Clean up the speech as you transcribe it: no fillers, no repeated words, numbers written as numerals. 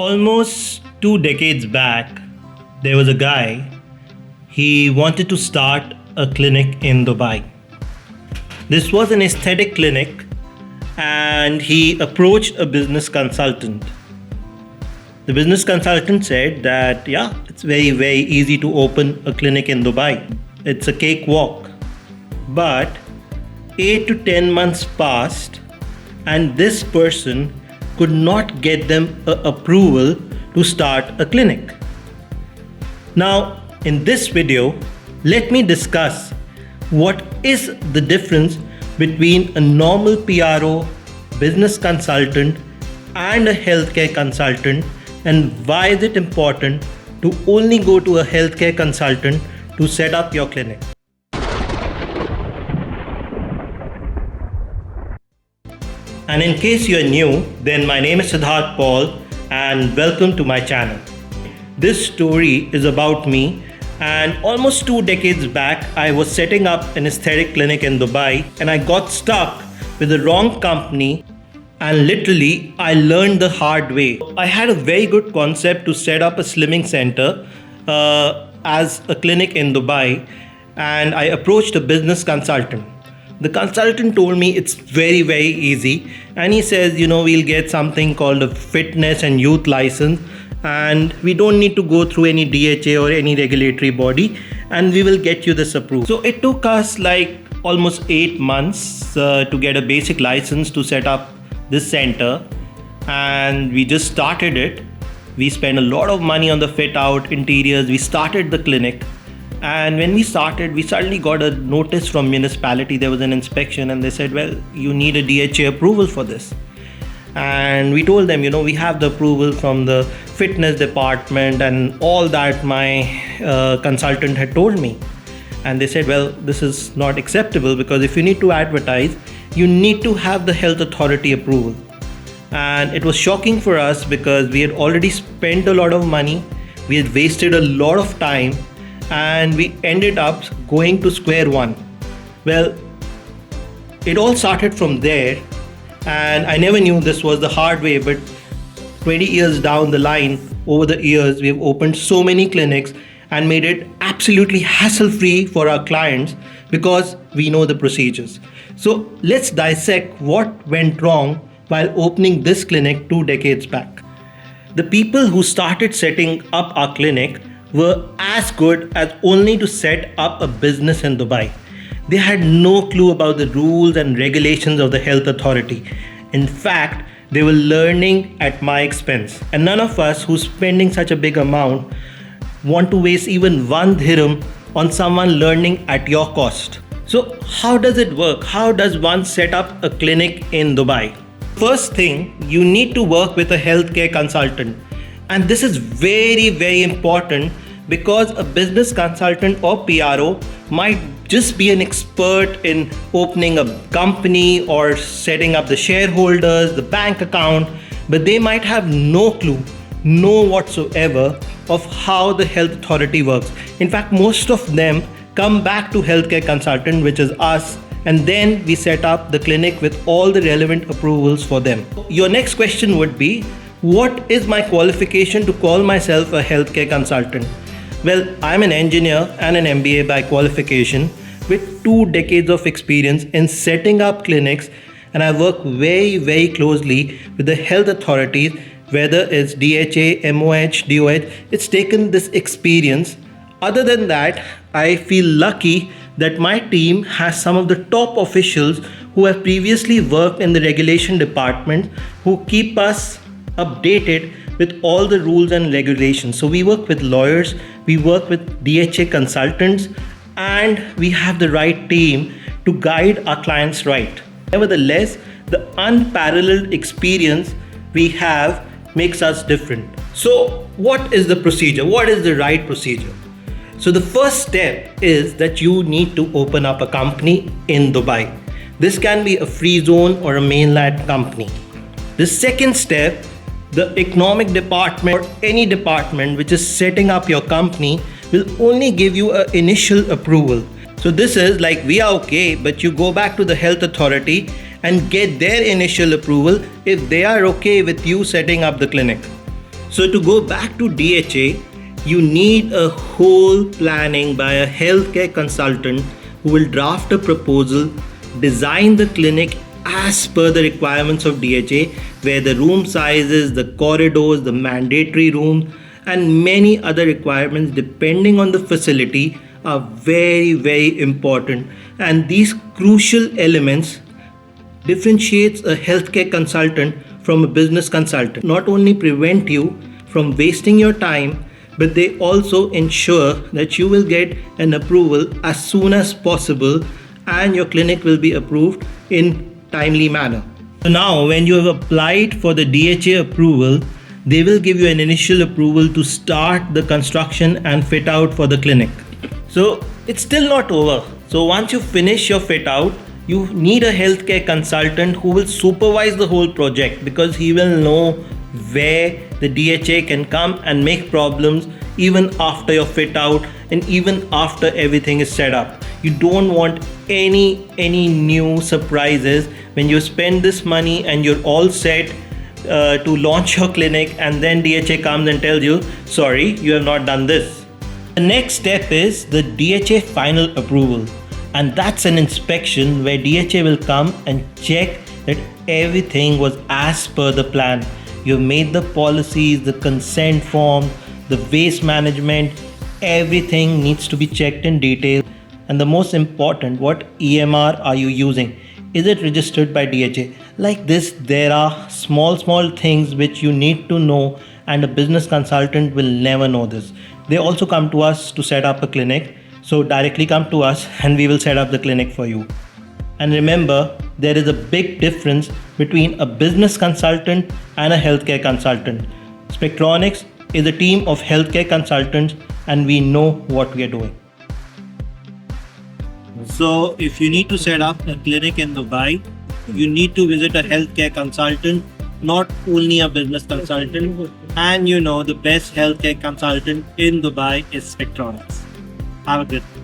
Almost 2 decades back, there was a guy. He wanted to start a clinic in Dubai. This was an aesthetic clinic, and he approached a business consultant. The business consultant said that, yeah, it's very, very easy to open a clinic in Dubai. It's a cakewalk. But 8 to 10 months passed, and this person could not get them approval to start a clinic. Now, in this video, let me discuss what is the difference between a normal PRO, business consultant, and a healthcare consultant, and why is it important to only go to a healthcare consultant to set up your clinic. And in case you are new, then my name is Siddharth Paul and welcome to my channel. This story is about me, and almost 2 decades back I was setting up an aesthetic clinic in Dubai and I got stuck with the wrong company, and literally I learned the hard way. I had a very good concept to set up a slimming center as a clinic in Dubai, and I approached a business consultant. The consultant told me it's very, very easy, and he says, we'll get something called a fitness and youth license, and we don't need to go through any DHA or any regulatory body, and we will get you this approved. So it took us like almost 8 months to get a basic license to set up this center, and we just started it. We spent a lot of money on the fit out, interiors. We started the clinic. And when we started, we suddenly got a notice from municipality. There was an inspection and they said, well, you need a DHA approval for this. And we told them, we have the approval from the fitness department and all that my consultant had told me. And they said, well, this is not acceptable because if you need to advertise, you need to have the health authority approval. And it was shocking for us because we had already spent a lot of money. We had wasted a lot of time. And we ended up going to square one. Well, it all started from there, and I never knew this was the hard way, but 20 years down the line, over the years, we've opened so many clinics and made it absolutely hassle-free for our clients because we know the procedures. So let's dissect what went wrong while opening this clinic 2 decades back. The people who started setting up our clinic were as good as only to set up a business in Dubai. They had no clue about the rules and regulations of the health authority. In fact, they were learning at my expense. And none of us who's spending such a big amount want to waste even 1 dirham on someone learning at your cost. So how does it work? How does one set up a clinic in Dubai? First thing, you need to work with a healthcare consultant. And this is very, very important because a business consultant or PRO might just be an expert in opening a company or setting up the shareholders, the bank account, but they might have no clue, no whatsoever of how the health authority works. In fact, most of them come back to healthcare consultant, which is us, and then we set up the clinic with all the relevant approvals for them. Your next question would be, what is my qualification to call myself a healthcare consultant? Well, I'm an engineer and an MBA by qualification with 2 decades of experience in setting up clinics, and I work very, very closely with the health authorities, whether it's DHA, MOH, DOH. It's taken this experience. Other than that, I feel lucky that my team has some of the top officials who have previously worked in the regulation department who keep us updated with all the rules and regulations. So we work with lawyers, we work with DHA consultants, and we have the right team to guide our clients right. Nevertheless, the unparalleled experience we have makes us different. So what is the procedure? What is the right procedure? So the first step is that you need to open up a company in Dubai. This can be a free zone or a mainland company. The second step, the economic department or any department which is setting up your company will only give you an initial approval. So this is like, we are okay, but you go back to the health authority and get their initial approval if they are okay with you setting up the clinic. So to go back to DHA, you need a whole planning by a healthcare consultant who will draft a proposal, design the clinic as per the requirements of DHA, where the room sizes, the corridors, the mandatory rooms, and many other requirements depending on the facility are very, very important. And these crucial elements differentiates a healthcare consultant from a business consultant. Not only prevent you from wasting your time, but they also ensure that you will get an approval as soon as possible and your clinic will be approved in timely manner. So now when you have applied for the DHA approval, they will give you an initial approval to start the construction and fit out for the clinic. So it's still not over. So once you finish your fit out, you need a healthcare consultant who will supervise the whole project, because he will know where the DHA can come and make problems even after your fit out and even after everything is set up. You don't want any new surprises when you spend this money and you're all set to launch your clinic, and then DHA comes and tells you, sorry, you have not done this. The next step is the DHA final approval, and that's an inspection where DHA will come and check that everything was as per the plan. You've made the policies, the consent form, the waste management, everything needs to be checked in detail. And the most important, what EMR are you using? Is it registered by DHA? Like this, there are small things which you need to know, and a business consultant will never know this. They also come to us to set up a clinic. So directly come to us and we will set up the clinic for you. And remember, there is a big difference between a business consultant and a healthcare consultant. Spectronix is a team of healthcare consultants and we know what we are doing. So if you need to set up a clinic in Dubai, you need to visit a healthcare consultant, not only a business consultant. And the best healthcare consultant in Dubai is Spectronix. Have a good day.